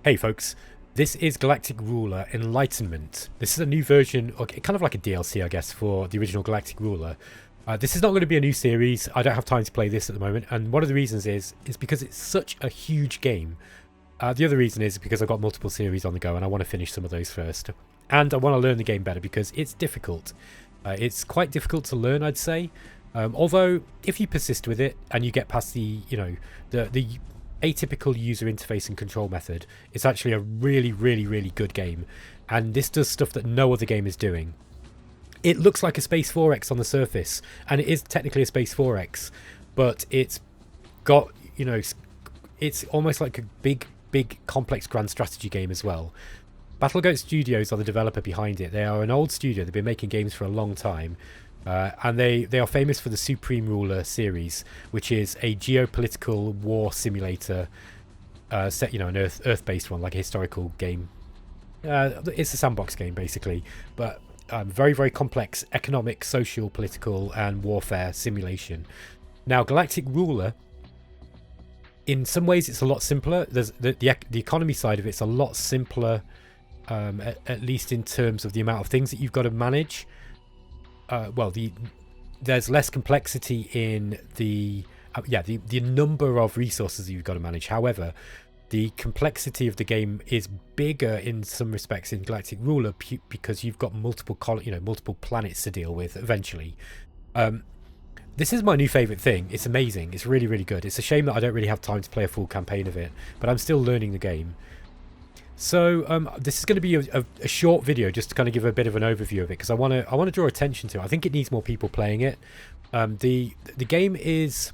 Hey folks, this is Galactic Ruler Enlightenment. This is a new version, or kind of like a DLC I guess, for the original Galactic Ruler. This is not going to be a new series. I don't have time to play this at the moment, and one of the reasons is because it's such a huge game. The other reason is because I've got multiple series on the go and I want to finish some of those first. And I want to learn the game better because it's difficult. It's quite difficult to learn, I'd say. Although, if you persist with it and you get past the atypical user interface and control method, it's actually a really good game. And this does stuff that no other game is doing. It looks like a Space 4X on the surface, and it is technically a Space 4X, but it's got, it's almost like a big complex grand strategy game as well. BattleGoat Studios are the developer behind it. They are an old studio. They've been making games for a long time. And they are famous for the Supreme Ruler series, which is a geopolitical war simulator set, an Earth-based one, like a historical game. It's a sandbox game, basically, but very complex economic, social, political, and warfare simulation. Now, Galactic Ruler, in some ways, it's a lot simpler. There's the economy side of it's a lot simpler, at least in terms of the amount of things that you've got to manage. There's less complexity in the number of resources that you've got to manage. However, the complexity of the game is bigger in some respects in Galactic Ruler because you've got multiple planets to deal with eventually. This is my new favorite thing. It's amazing. It's really good. It's a shame that I don't really have time to play a full campaign of it, but I'm still learning the game. So this is going to be a short video just to kind of give a bit of an overview of it, because I want to draw attention to it. I think it needs more people playing it. The game this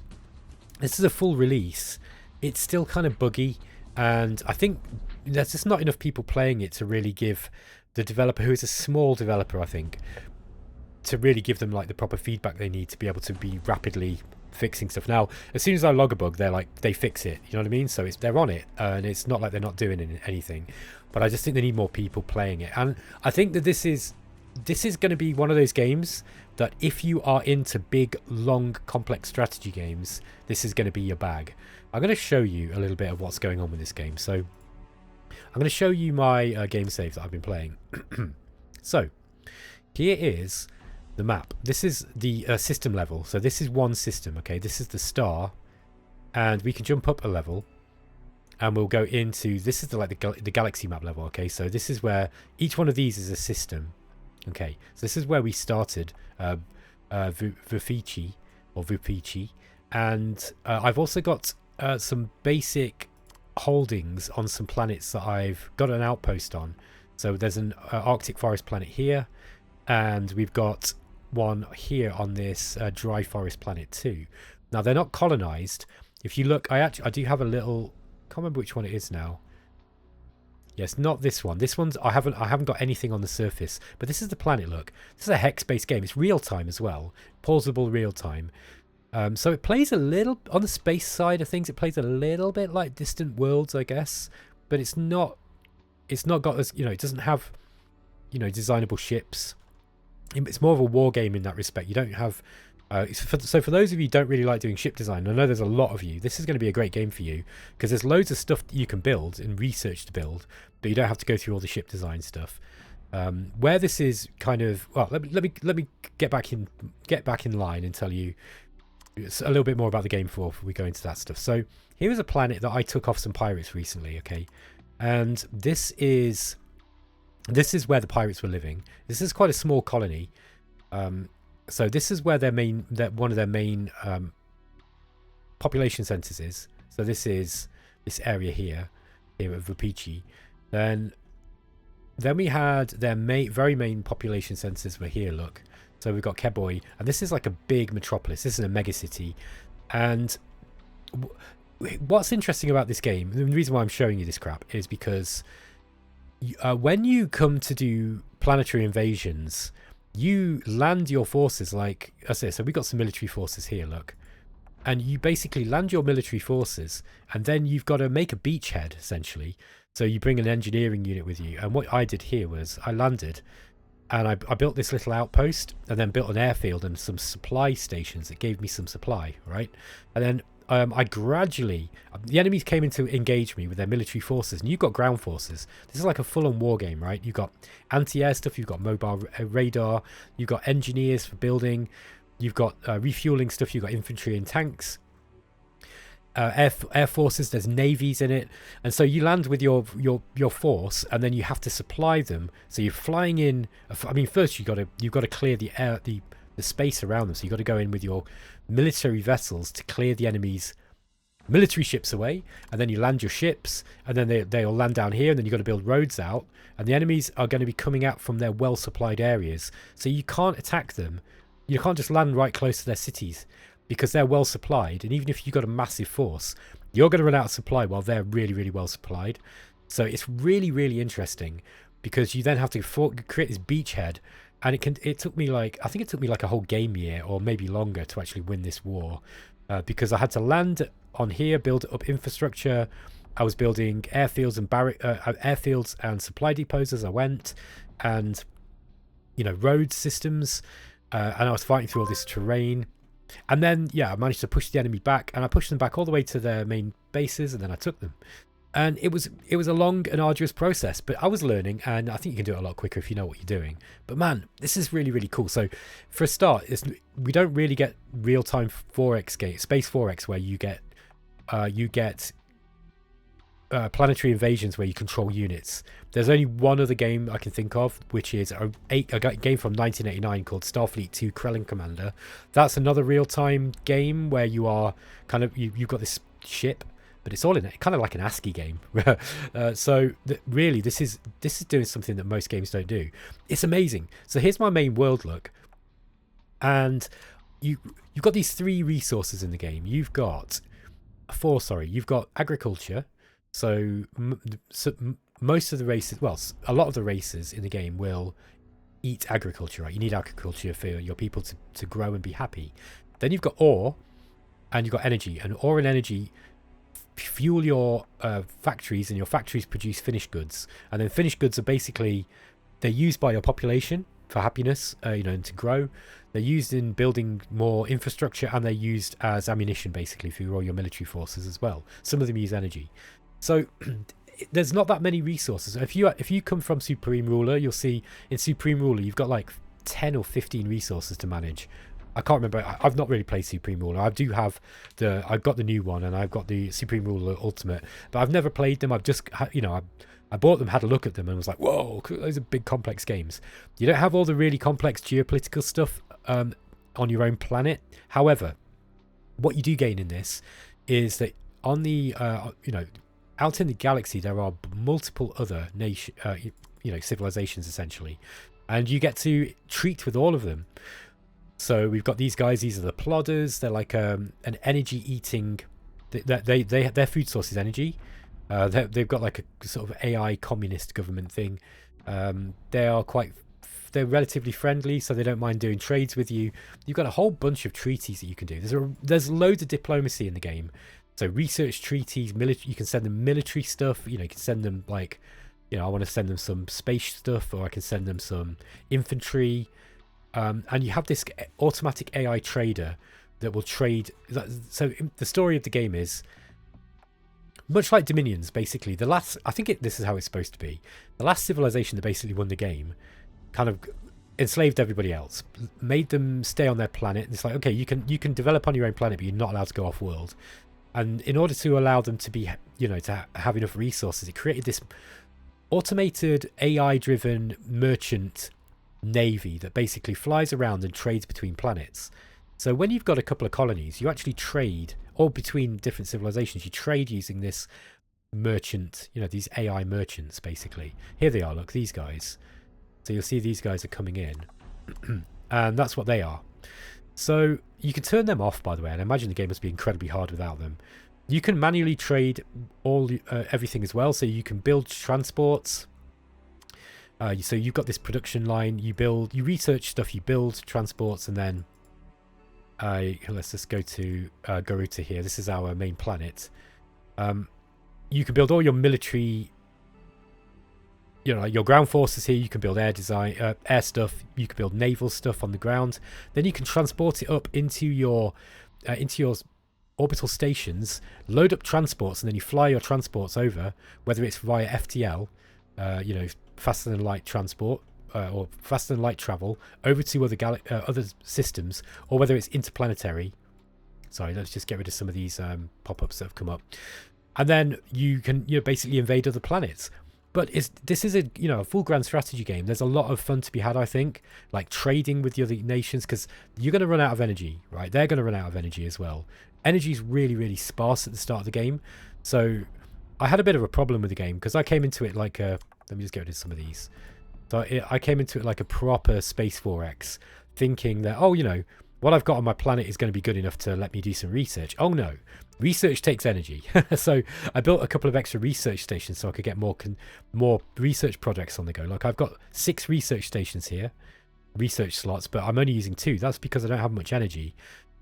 is a full release. It's still kind of buggy, and I think there's just not enough people playing it to really give the developer, who is a small developer, I think, to really give them like the proper feedback they need to be able to be rapidly fixing stuff. Now, as soon as I log a bug, they fix it, you know what I mean? So they're on it, and it's not like they're not doing anything, but I just think they need more people playing it. And I think that this is going to be one of those games that if you are into big, long, complex strategy games, this is going to be your bag. I'm going to show you a little bit of what's going on with this game. So I'm going to show you my game save that I've been playing. So here is the map. This is the system level. So this is one system. Okay, this is the star, and we can jump up a level, and we'll go into, this is the galaxy map level. Okay, so this is where each one of these is a system. Okay, so this is where we started, Vufici, and I've also got some basic holdings on some planets that I've got an outpost on. So there's an Arctic forest planet here, and we've got one here on this dry forest planet too. Now, they're not colonized. If you look, I do have a little, can't remember which one it is now. Yes, not this one. This one's, I haven't got anything on the surface, but this is the planet. Look, this is a hex-based game. It's real time as well, pausable real time. So it plays a little on the space side of things. It plays a little bit like Distant Worlds, I guess, but it's not got as, it doesn't have, designable ships. It's more of a war game in that respect. You don't have so for those of you who don't really like doing ship design, I know there's a lot of you, this is going to be a great game for you, because there's loads of stuff that you can build and research to build, but you don't have to go through all the ship design stuff. Where this is kind of, well, let me get back in line and tell you a little bit more about the game before we go into that stuff. So here is a planet that I took off some pirates recently. Okay, and this is where the pirates were living. This is quite a small colony. So this is where one of their main population centers is. So this is this area here at Vupici. Then we had their very main population centers were here. Look, so we've got Keboi, and this is like a big metropolis. This is a megacity. And what's interesting about this game, the reason why I'm showing you this crap, is because when you come to do planetary invasions, you land your forces, like I say, so we got some military forces here, look, and you basically land your military forces, and then you've got to make a beachhead essentially. So you bring an engineering unit with you, and what I did here was I landed, and I built this little outpost, and then built an airfield and some supply stations that gave me some supply, right? And then I gradually, the enemies came in to engage me with their military forces, and you've got ground forces. This is like a full-on war game, right? You've got anti-air stuff, you've got mobile radar, you've got engineers for building, you've got refueling stuff, you've got infantry and tanks, air forces, there's navies in it. And so you land with your force, and then you have to supply them. So you're flying in, I mean, first you've got to clear the air, the space around them. So you've got to go in with your military vessels to clear the enemy's military ships away, and then you land your ships, and then they'll land down here, and then you've got to build roads out, and the enemies are going to be coming out from their well supplied areas, so you can't attack them. You can't just land right close to their cities because they're well supplied, and even if you've got a massive force, you're going to run out of supply while they're really, really well supplied. So it's really, really interesting, because you then have to create this beachhead. And it took me like, I think it took me like a whole game year or maybe longer to actually win this war, because I had to land on here, build up infrastructure. I was building airfields and supply depots as I went, and road systems, and I was fighting through all this terrain. And then I managed to push the enemy back, and I pushed them back all the way to their main bases, and then I took them. And it was a long and arduous process, but I was learning, and I think you can do it a lot quicker if you know what you're doing. But man, this is really, really cool. So for a start, we don't really get real-time 4X game, Space 4X, where you get planetary invasions where you control units. There's only one other game I can think of, which is a game from 1989 called Starfleet 2 Krellin Commander. That's another real-time game where you are kind of, you've got this ship, but it's all in it, kind of like an ASCII game. So really, this is doing something that most games don't do. It's amazing. So here's my main world look, and you've got these 3 resources in the game. You've got 4, sorry. You've got agriculture. So most of the races, well, a lot of the races in the game will eat agriculture, right? You need agriculture for your people to grow and be happy. Then you've got ore, and you've got energy, and ore and energy fuel your factories, and your factories produce finished goods, and then finished goods are basically, they're used by your population for happiness, and to grow. They're used in building more infrastructure, and they're used as ammunition basically for all your military forces as well. Some of them use energy. So there's not that many resources. If you come from Supreme Ruler, you'll see in Supreme Ruler you've got like 10 or 15 resources to manage. I can't remember. I've not really played Supreme Ruler. I've got the new one, and I've got the Supreme Ruler Ultimate, but I've never played them. I've just, I bought them, had a look at them, and was like, whoa, those are big complex games. You don't have all the really complex geopolitical stuff on your own planet. However, what you do gain in this is that on the, out in the galaxy, there are multiple other civilizations essentially, and you get to treat with all of them. So we've got these guys. These are the plodders. They're like an energy eating. Their food source is energy. They've got like a sort of AI communist government thing. They're relatively friendly, so they don't mind doing trades with you. You've got a whole bunch of treaties that you can do. There's loads of diplomacy in the game. So research treaties, military. You can send them military stuff. You can send them like, I want to send them some space stuff, or I can send them some infantry. And you have this automatic AI trader that will trade. So the story of the game is much like Dominions, basically. This is how it's supposed to be. The last civilization that basically won the game kind of enslaved everybody else, made them stay on their planet. And it's like, okay, you can develop on your own planet, but you're not allowed to go off world. And in order to allow them to be, to have enough resources, it created this automated AI-driven merchant navy that basically flies around and trades between planets. So when you've got a couple of colonies, you actually trade, or between different civilizations, you trade using this merchant, these AI merchants basically. Here they are, look, these guys. So you'll see these guys are coming in and that's what they are. So you can turn them off, by the way, and I imagine the game must be incredibly hard without them. You can manually trade everything as well, so you can build transports. So you've got this production line, you research stuff, you build transports, and then let's just go to Garuta here. This is our main planet. You can build all your military, your ground forces here. You can build air stuff. You can build naval stuff on the ground. Then you can transport it up into your orbital stations, load up transports, and then you fly your transports over, whether it's via FTL, faster than light transport, or faster than light travel over to other systems, or whether it's interplanetary. Sorry, let's just get rid of some of these pop-ups that have come up. And then you can basically invade other planets. But this is a full grand strategy game. There's a lot of fun to be had, I think, like trading with the other nations, because you're going to run out of energy, right? They're going to run out of energy as well. Energy is really, really sparse at the start of the game. So I had a bit of a problem with the game because I came into it like a... Let me just get rid of some of these. So I came into it like a proper Space 4X, thinking that, what I've got on my planet is going to be good enough to let me do some research. Oh no, research takes energy. So I built a couple of extra research stations so I could get more research projects on the go. Like I've got 6 research stations here, research slots, but I'm only using 2. That's because I don't have much energy.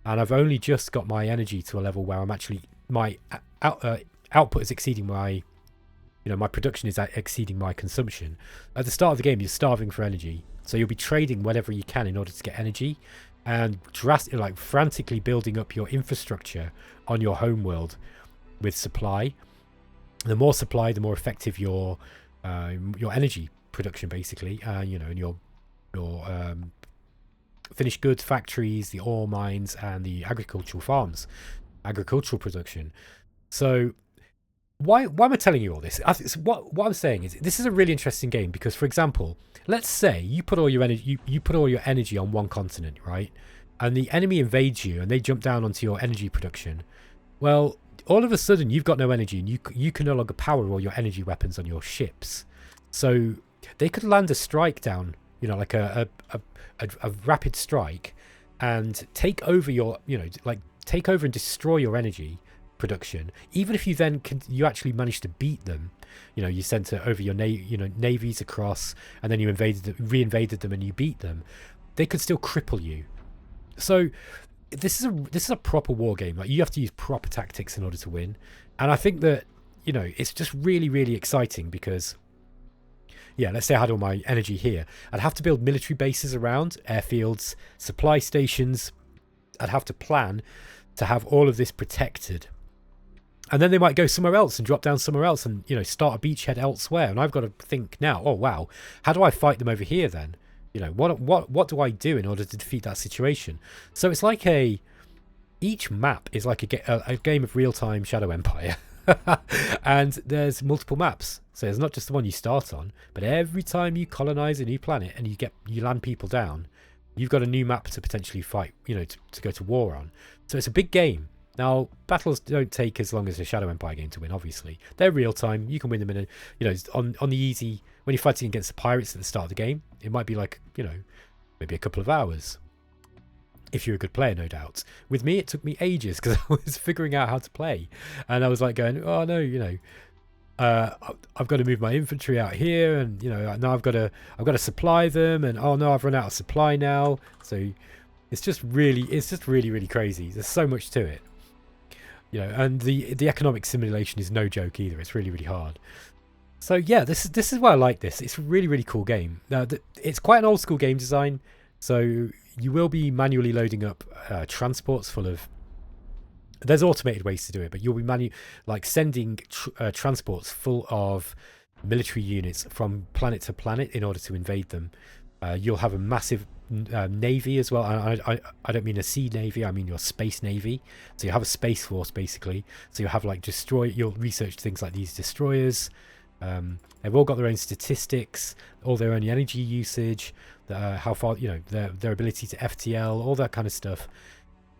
And I've only just got my energy to a level where I'm actually, my output is exceeding my... my production is exceeding my consumption. At the start of the game, you're starving for energy. So you'll be trading whatever you can in order to get energy, and frantically building up your infrastructure on your home world with supply. The more supply, the more effective your energy production, basically. And your finished goods factories, the ore mines, and the agricultural farms, agricultural production. So why am I telling you all this? What I'm saying is this is a really interesting game because, for example, let's say you put all your energy you put all your energy on one continent, right? And the enemy invades you and they jump down onto your energy production. Well, all of a sudden you've got no energy and you can no longer power all your energy weapons on your ships. So they could land a strike down, like a rapid strike, and take over your, take over and destroy your energy production. Even if you then you actually managed to beat them, you sent over your navies across, and then you re-invaded them and you beat them, they could still cripple you. So this is a proper war game. Like, you have to use proper tactics in order to win. And I think that it's just really, really exciting because, let's say I had all my energy here, I'd have to build military bases around, airfields, supply stations. I'd have to plan to have all of this protected. And then they might go somewhere else and drop down somewhere else and, start a beachhead elsewhere. And I've got to think now, oh, wow, how do I fight them over here then? What do I do in order to defeat that situation? So it's like each map is like a game of real-time Shadow Empire. And there's multiple maps. So there's not just the one you start on, but every time you colonize a new planet and you land people down, you've got a new map to potentially fight, to go to war on. So it's a big game. Now, battles don't take as long as a Shadow Empire game to win, obviously. They're real time. You can win them in on the easy. When you're fighting against the pirates at the start of the game, it might be like, maybe a couple of hours. If you're a good player, no doubt. With me, it took me ages because I was figuring out how to play. And I was like going, oh no, I've got to move my infantry out here, and now I've got to supply them, and oh no, I've run out of supply now. So it's just really crazy. There's so much to it. And the economic simulation is no joke either. It's really, really hard. So yeah, this is why I like this. It's a really, really cool game. It's quite an old school game design. So you will be manually loading up transports full of... There's automated ways to do it, but you'll be sending transports full of military units from planet to planet in order to invade them. You'll have a massive navy as well. I don't mean a sea navy, I mean your space navy. So you have a space force basically. So you'll have you'll research things like these destroyers. They've all got their own statistics, all their own energy usage, how far, their ability to FTL, all that kind of stuff.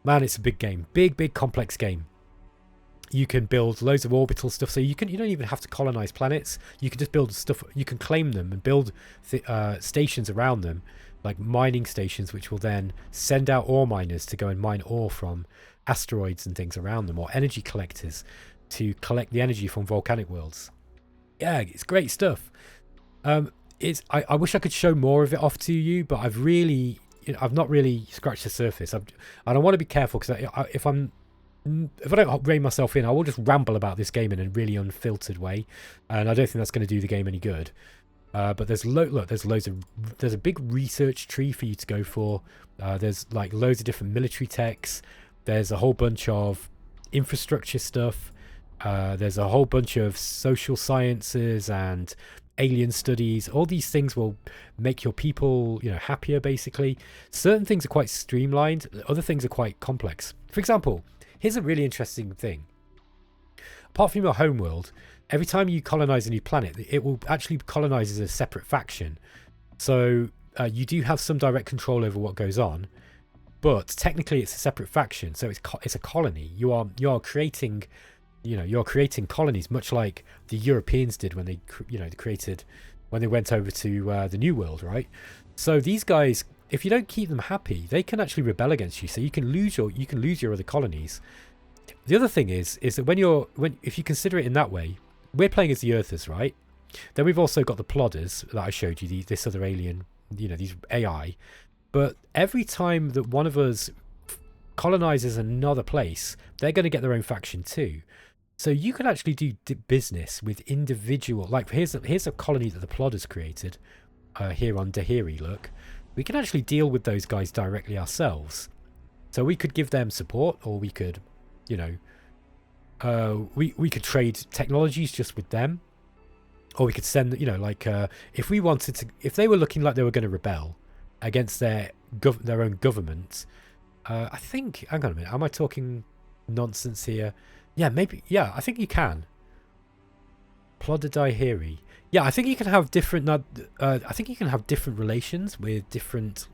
Man, it's a big game, big complex game. You can build loads of orbital stuff, so you don't even have to colonize planets. You can just build stuff. You can claim them and build stations around them, like mining stations, which will then send out ore miners to go and mine ore from asteroids and things around them, or energy collectors to collect the energy from volcanic worlds. Yeah, it's great stuff. I wish I could show more of it off to you, but I've not really scratched the surface. And I want to be careful because if I don't rein myself in, I will just ramble about this game in a really unfiltered way, and I don't think that's going to do the game any good. But there's there's a big research tree for you to go for. There's loads of different military techs. There's a whole bunch of infrastructure stuff. There's a whole bunch of social sciences and alien studies. All these things will make your people, happier, basically. Certain things are quite streamlined. Other things are quite complex. For example, here's a really interesting thing. Apart from your homeworld, every time you colonize a new planet, it will actually colonize as a separate faction. So you do have some direct control over what goes on, but technically it's a separate faction. So it's a colony. You are creating, you're creating colonies, much like the Europeans did when they went over to the New World, right? So these guys, if you don't keep them happy, they can actually rebel against you. So you can lose your other colonies. The other thing is that if you consider it in that way, we're playing as the Earthers, right? Then we've also got the plodders that I showed you, this other alien, these AI. But every time that one of us colonizes another place, they're going to get their own faction too. So you can actually do business with individual. Like here's a colony that the plodders created here on Dahiri. Look, we can actually deal with those guys directly ourselves. So we could give them support, or we could, we could trade technologies just with them, or we could send, if we wanted to, if they were looking like they were going to rebel against their own government. I think, hang on a minute, am I talking nonsense here? Yeah, maybe. Yeah, I think you can. Plodder Dahiri. Yeah, I think you can have different. I think you can have different relations with different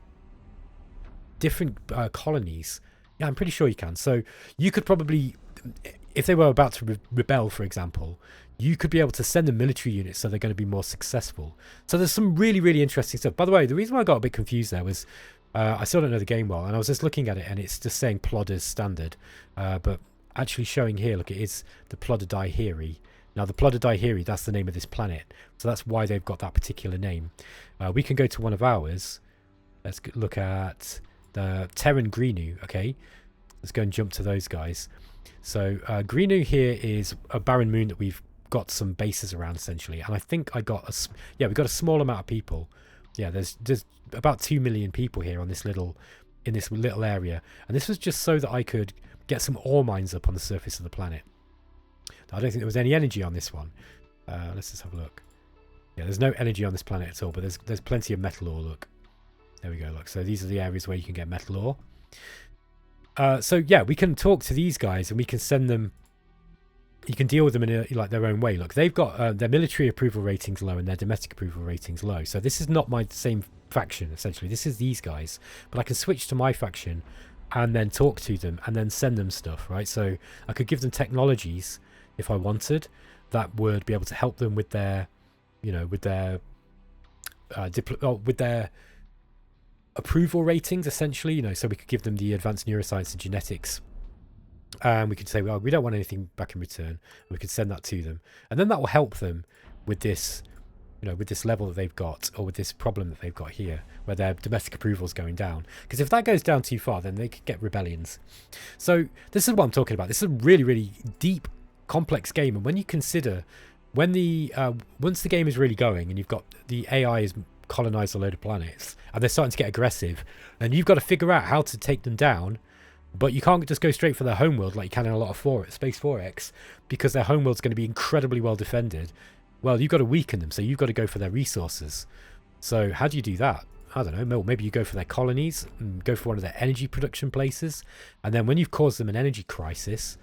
colonies. Yeah, I'm pretty sure you can. So you could probably, if they were about to rebel, for example, you could be able to send them military units so they're going to be more successful. So there's some really, really interesting stuff. By the way, the reason why I got a bit confused there was I still don't know the game well, and I was just looking at it, and it's just saying Plodders standard, but actually showing here, look, it is the Plodder Dahiri. Now, the Plodder Dahiri, that's the name of this planet, so that's why they've got that particular name. We can go to one of ours. Let's look at the Terran Greenu. Okay, let's go and jump to those guys. So Greenu here is a barren moon that we've got some bases around, essentially, and I think we got a small amount of people. Yeah, there's about 2 million people here on this little area, and this was just so that I could get some ore mines up on the surface of the planet. I don't think there was any energy on this one. Let's just have a look. Yeah, there's no energy on this planet at all, but there's plenty of metal ore. Look, there we go. Look, so these are the areas where you can get metal ore. So yeah, we can talk to these guys, and we can send them. You can deal with them in their own way. Look, they've got their military approval ratings low and their domestic approval ratings low. So this is not my same faction, essentially. This is these guys, but I can switch to my faction and then talk to them and then send them stuff, right? So I could give them technologies if I wanted that would be able to help them with their, with their approval ratings, essentially. So we could give them the advanced neuroscience and genetics, and we could say, well, we don't want anything back in return. We could send that to them, and then that will help them with this, with this level that they've got, or with this problem that they've got here, where their domestic approval is going down. Because if that goes down too far, then they could get rebellions. So this is what I'm talking about. This is a really, really deep, complex game. And when you consider, when once the game is really going, and you've got the AI is colonized a load of planets, and they're starting to get aggressive, and you've got to figure out how to take them down. But you can't just go straight for their homeworld like you can in a lot of Space 4X, because their homeworld's going to be incredibly well defended. Well, you've got to weaken them, so you've got to go for their resources. So how do you do that? I don't know. Maybe you go for their colonies, and go for one of their energy production places, and then when you've caused them an energy crisis,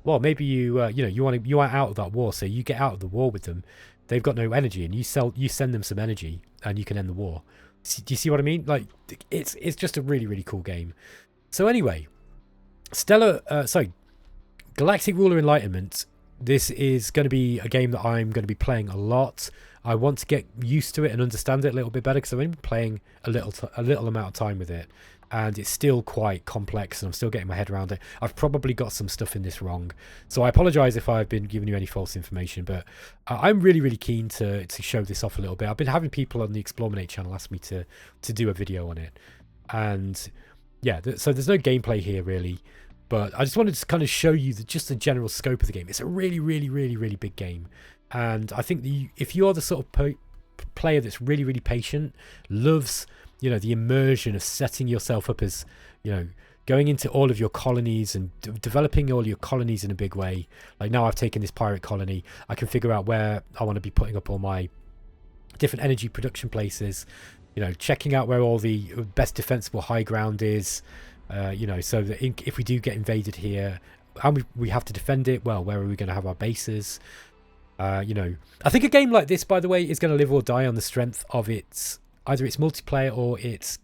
well, maybe you are out of that war, so you get out of the war with them. They've got no energy, and you send them some energy, and you can end the war. Do you see what I mean? Like, it's just a really, really cool game. So anyway, Galactic Ruler Enlightenment. This is going to be a game that I'm going to be playing a lot. I want to get used to it and understand it a little bit better, because I've only been playing a little amount of time with it, and it's still quite complex, and I'm still getting my head around it. I've probably got some stuff in this wrong, so I apologize if I've been giving you any false information, but I'm really, really keen to show this off a little bit. I've been having people on the Explorminate channel ask me to do a video on it, and yeah, so there's no gameplay here really, but I just wanted to kind of show you just the general scope of the game. It's a really, really, really, really big game, and I think if you're the sort of player that's really, really patient, loves the immersion of setting yourself up as going into all of your colonies and developing all your colonies in a big way. Like now I've taken this pirate colony, I can figure out where I want to be putting up all my different energy production places, you know, checking out where all the best defensible high ground is, you know, so that if we do get invaded here, how we have to defend it, well, where are we going to have our bases? You know, I think a game like this, by the way, is going to live or die on the strength of either its multiplayer or its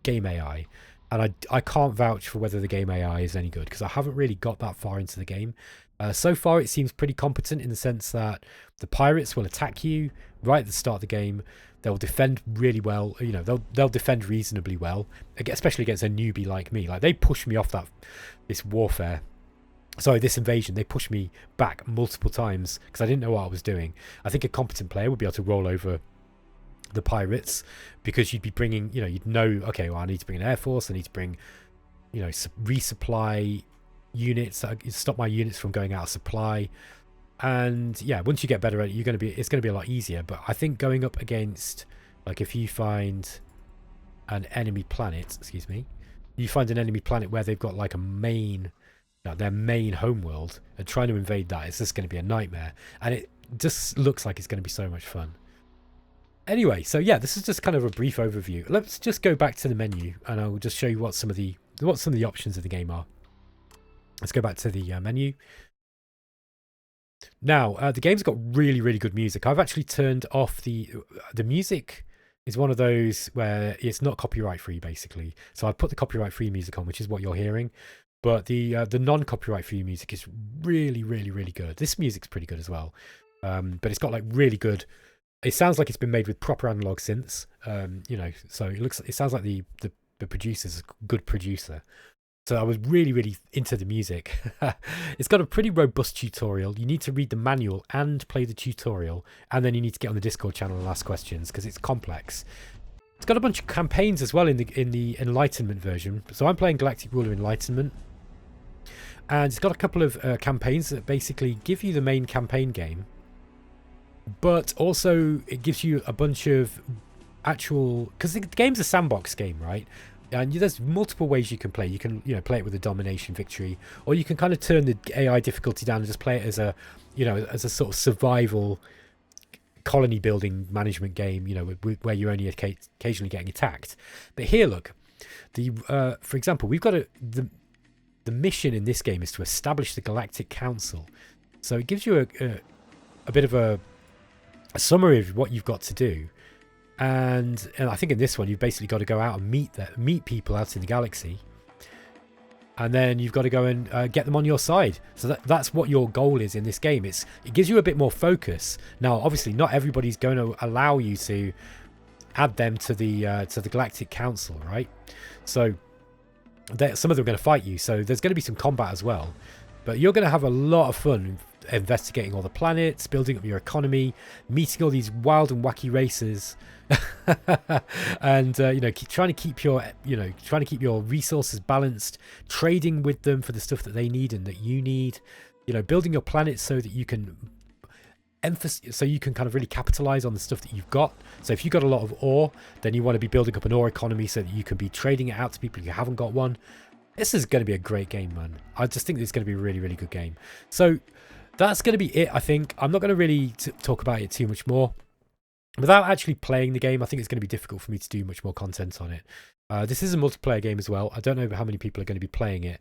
game AI. And I can't vouch for whether the game AI is any good, because I haven't really got that far into the game. So far, it seems pretty competent in the sense that the pirates will attack you right at the start of the game. They'll defend really well. You know, they'll defend reasonably well, especially against a newbie like me. Like, they pushed me off this invasion. They pushed me back multiple times because I didn't know what I was doing. I think a competent player would be able to roll over the pirates, because you'd be bringing, you know, you'd know, okay, well, I need to bring an air force, I need to bring, you know, resupply units, stop my units from going out of supply. And yeah, once you get better at it, it's going to be a lot easier. But I think going up against, like, if you find an enemy planet, you find an enemy planet where they've got like their main homeworld, and trying to invade that, it's just going to be a nightmare. And it just looks like it's going to be so much fun. Anyway, so yeah, this is just kind of a brief overview. Let's just go back to the menu, and I'll just show you what some of the options of the game are. Let's go back to the menu. Now, the game's got really, really good music. I've actually turned off the music. Is one of those where it's not copyright free, basically. So I've put the copyright free music on, which is what you're hearing. But the non-copyright free music is really, really, really good. This music's pretty good as well. But it's got like really good. It sounds like it's been made with proper analog synths, you know. So it sounds like the producer's a good producer. So I was really, really into the music. It's got a pretty robust tutorial. You need to read the manual and play the tutorial, and then you need to get on the Discord channel and ask questions because it's complex. It's got a bunch of campaigns as well in the Enlightenment version. So I'm playing Galactic Ruler Enlightenment, and it's got a couple of campaigns that basically give you the main campaign game. But also it gives you a bunch of actual, because the game's a sandbox game, right? And there's multiple ways you can play. You can, you know, play it with a domination victory, or you can kind of turn the AI difficulty down and just play it as a, you know, as a sort of survival colony building management game, you know, where you're only occasionally getting attacked. But here, look, for example, we've got the mission in this game is to establish the Galactic Council. So it gives you a bit of a summary of what you've got to do, and I think in this one you've basically got to go out and meet people out in the galaxy, and then you've got to go and get them on your side. So that's what your goal is in this game. It gives you a bit more focus. Now, obviously, not everybody's going to allow you to add them to the Galactic Council, right? So some of them are going to fight you. So there's going to be some combat as well, but you're going to have a lot of fun investigating all the planets, building up your economy, meeting all these wild and wacky races, and you know, trying to keep your resources balanced, trading with them for the stuff that they need and that you need, you know, building your planets so that you can kind of really capitalize on the stuff that you've got. So if you've got a lot of ore, then you want to be building up an ore economy so that you can be trading it out to people who haven't got one. This is going to be a great game, man. I just think it's going to be a really, really good game. So that's going to be it, I think. I'm not going to really talk about it too much more. Without actually playing the game, I think it's going to be difficult for me to do much more content on it. This is a multiplayer game as well. I don't know how many people are going to be playing it.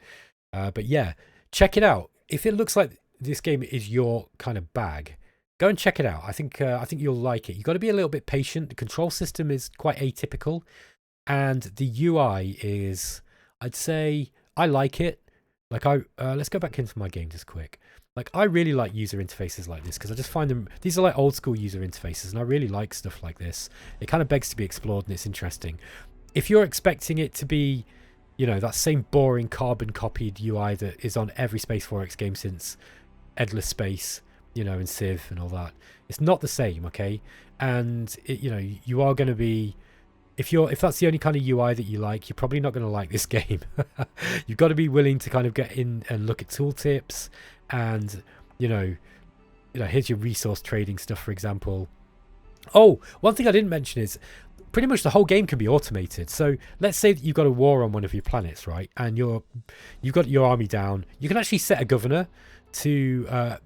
But yeah, check it out. If it looks like this game is your kind of bag, go and check it out. I think you'll like it. You've got to be a little bit patient. The control system is quite atypical. And the UI is, I'd say, I like it. Like, let's go back into my game just quick. Like, I really like user interfaces like this because I just find them, these are like old school user interfaces, and I really like stuff like this. It kind of begs to be explored, and it's interesting. If you're expecting it to be, you know, that same boring carbon copied UI that is on every Space 4X game since Endless Space, you know, and Civ and all that, it's not the same, okay? And you know, you are going to be, if that's the only kind of UI that you like, you're probably not going to like this game. You've got to be willing to kind of get in and look at tooltips, and you know, here's your resource trading stuff, for example. Oh, one thing I didn't mention is pretty much the whole game can be automated. So let's say that you've got a war on one of your planets, right? And you've got your army down. You can actually set a governor to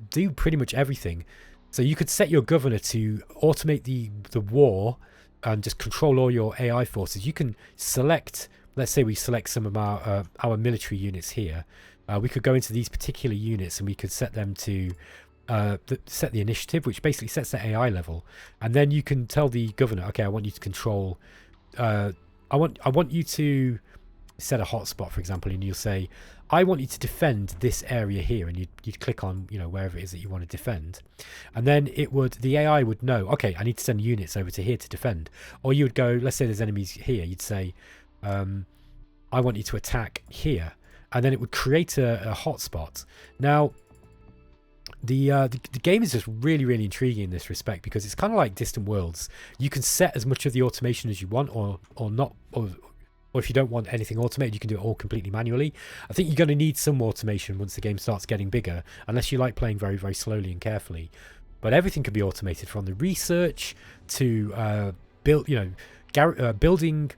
do pretty much everything. So you could set your governor to automate the war and just control all your AI forces. You can select, let's say we select some of our military units here. We could go into these particular units and we could set them to set the initiative, which basically sets the AI level. And then you can tell the governor, okay, I want you to control, I want you to set a hotspot, for example, and you'll say, I want you to defend this area here, and you'd click on, you know, wherever it is that you want to defend, and then the AI would know, okay, I need to send units over to here to defend. Or you would go, let's say there's enemies here, you'd say, I want you to attack here, and then it would create a hotspot. Now, the game is just really, really intriguing in this respect, because it's kind of like Distant Worlds. You can set as much of the automation as you want, or not, or if you don't want anything automated, you can do it all completely manually. I think you're going to need some automation once the game starts getting bigger, unless you like playing very, very slowly and carefully. But everything can be automated, from the research to building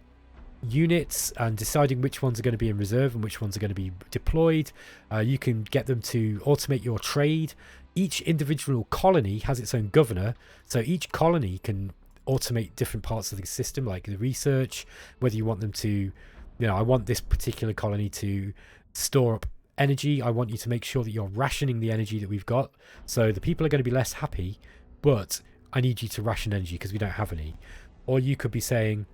units and deciding which ones are going to be in reserve and which ones are going to be deployed. You can get them to automate your trade. Each individual colony has its own governor, so each colony can automate different parts of the system, like the research, whether you want them to, you know, I want this particular colony to store up energy. I want you to make sure that you're rationing the energy that we've got, so the people are going to be less happy, but I need you to ration energy because we don't have any. Or you could be saying,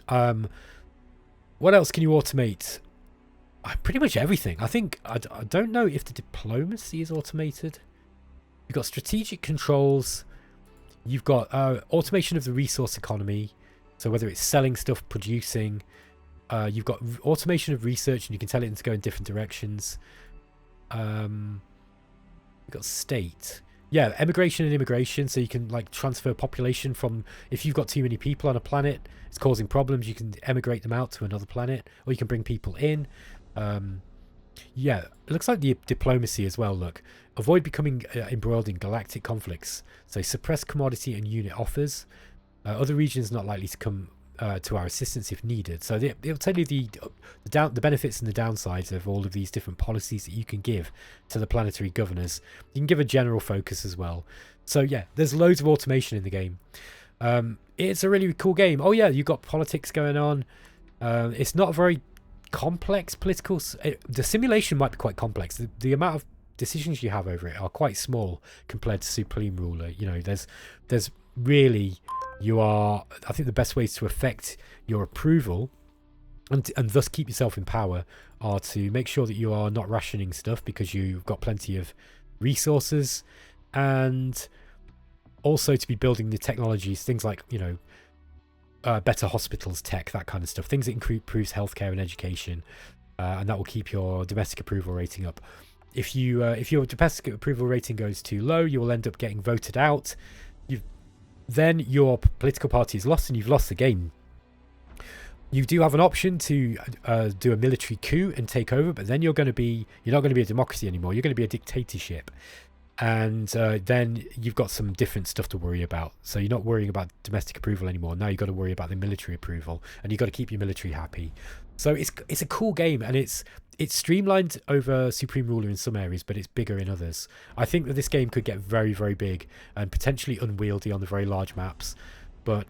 what else can you automate? Pretty much everything. I think I don't know if the diplomacy is automated. You've got strategic controls. You've got automation of the resource economy, so whether it's selling stuff, producing. You've got automation of research, and you can tell it to go in different directions. You've got state. Yeah, emigration and immigration, so you can like transfer population from, if you've got too many people on a planet, it's causing problems, you can emigrate them out to another planet, or you can bring people in. Yeah, it looks like the diplomacy as well. Look, avoid becoming embroiled in galactic conflicts. So suppress commodity and unit offers. Other regions not likely to come to our assistance if needed. So it'll tell you the benefits and the downsides of all of these different policies that you can give to the planetary governors. You can give a general focus as well. So yeah, there's loads of automation in the game. It's a really cool game. Oh yeah, you've got politics going on. It's not a very complex political. The simulation might be quite complex. The amount of decisions you have over it are quite small compared to Supreme Ruler. You know, there's really, I think the best ways to affect your approval and thus keep yourself in power are to make sure that you are not rationing stuff because you've got plenty of resources, and also to be building the technologies, things like, you know, better hospitals, tech, that kind of stuff, things that improves healthcare and education, and that will keep your domestic approval rating up. If your domestic approval rating goes too low, you will end up getting voted out. Then your political party is lost and you've lost the game. You do have an option to do a military coup and take over, but then you're not going to be a democracy anymore. You're going to be a dictatorship. And then you've got some different stuff to worry about. So you're not worrying about domestic approval anymore. Now you've got to worry about the military approval, and you've got to keep your military happy. So it's a cool game, and it's streamlined over Supreme Ruler in some areas, but it's bigger in others. I think that this game could get very, very big and potentially unwieldy on the very large maps. But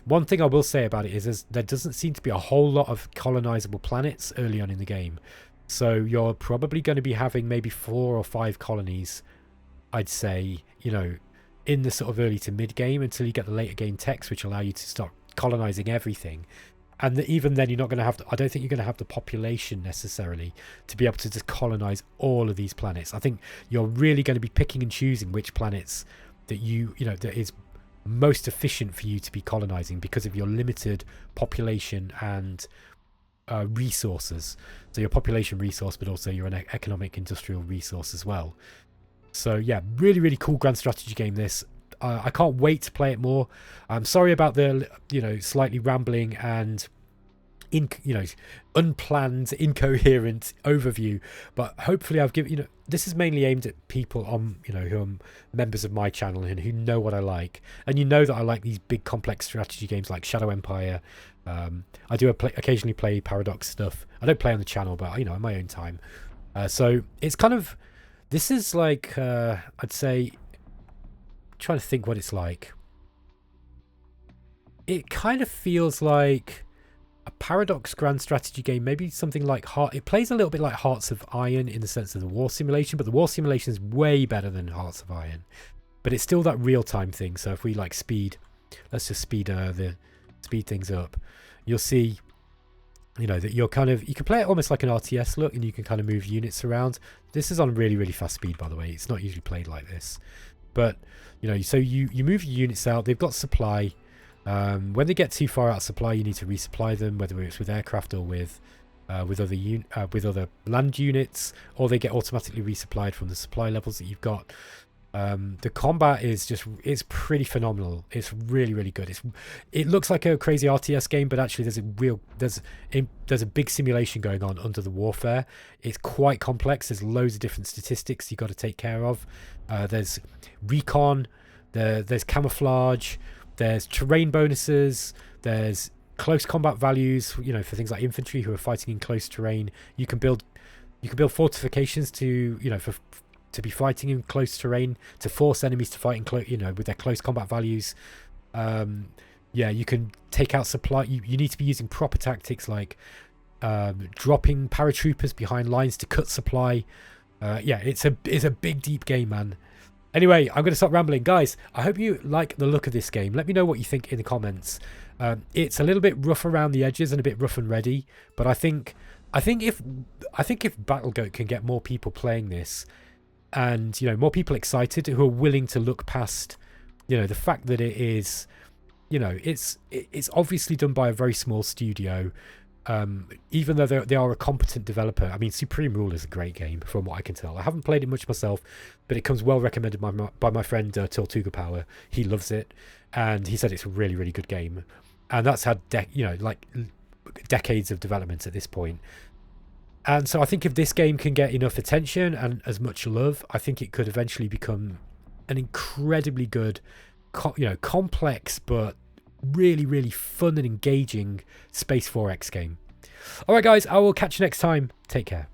one thing I will say about it is there doesn't seem to be a whole lot of colonizable planets early on in the game. So you're probably going to be having maybe 4 or 5 colonies, I'd say, you know, in the sort of early to mid game, until you get the later game techs, which allow you to start colonizing everything. And even then, you're not going to have I don't think you're going to have the population necessarily to be able to just colonize all of these planets. I think you're really going to be picking and choosing which planets that that is most efficient for you to be colonizing because of your limited population and resources. So your population resource, but also your economic industrial resource as well. So yeah, really, really cool grand strategy game this. I can't wait to play it more. I'm sorry about the, slightly rambling and unplanned, incoherent overview, but hopefully I've given, this is mainly aimed at people on, who are members of my channel and who know what I like, and that I like these big complex strategy games like Shadow Empire. I do occasionally play Paradox stuff. I don't play on the channel, but on my own time. So it's kind of, this is like, I'd say, trying to think what it's like. It kind of feels like a Paradox grand strategy game, maybe something like it plays a little bit like Hearts of Iron in the sense of the war simulation, but the war simulation is way better than Hearts of Iron. But it's still that real-time thing. So if we like speed, let's just speed things up. You'll see, that you can play it almost like an RTS look, and you can kind of move units around. This is on really, really fast speed, by the way. It's not usually played like this, but so you move your units out. They've got supply. When they get too far out of supply, you need to resupply them, whether it's with aircraft or with other land units, or they get automatically resupplied from the supply levels that you've got. The combat it's pretty phenomenal. It's really, really good. It looks like a crazy RTS game, but actually there's a big simulation going on under the warfare. It's quite complex. There's loads of different statistics you've got to take care of. There's recon, there's camouflage, there's terrain bonuses, there's close combat values, for things like infantry who are fighting in close terrain. You can build fortifications to be fighting in close terrain, to force enemies to fight in with their close combat values. You can take out supply. You need to be using proper tactics like dropping paratroopers behind lines to cut supply. It's a big, deep game, man. Anyway, I'm going to stop rambling. Guys, I hope you like the look of this game. Let me know what you think in the comments. It's a little bit rough around the edges and a bit rough and ready, but I think if BattleGoat can get more people playing this, and more people excited who are willing to look past the fact that it is it's obviously done by a very small studio, even though they are a competent developer. I mean, Supreme Rule is a great game from what I can tell. I haven't played it much myself, but it comes well recommended by my friend Tortuga Power. He loves it, and he said it's a really, really good game, and that's had decades of development at this point. And so I think if this game can get enough attention and as much love, I think it could eventually become an incredibly good, complex but really, really fun and engaging Space 4X game. All right, guys, I will catch you next time. Take care.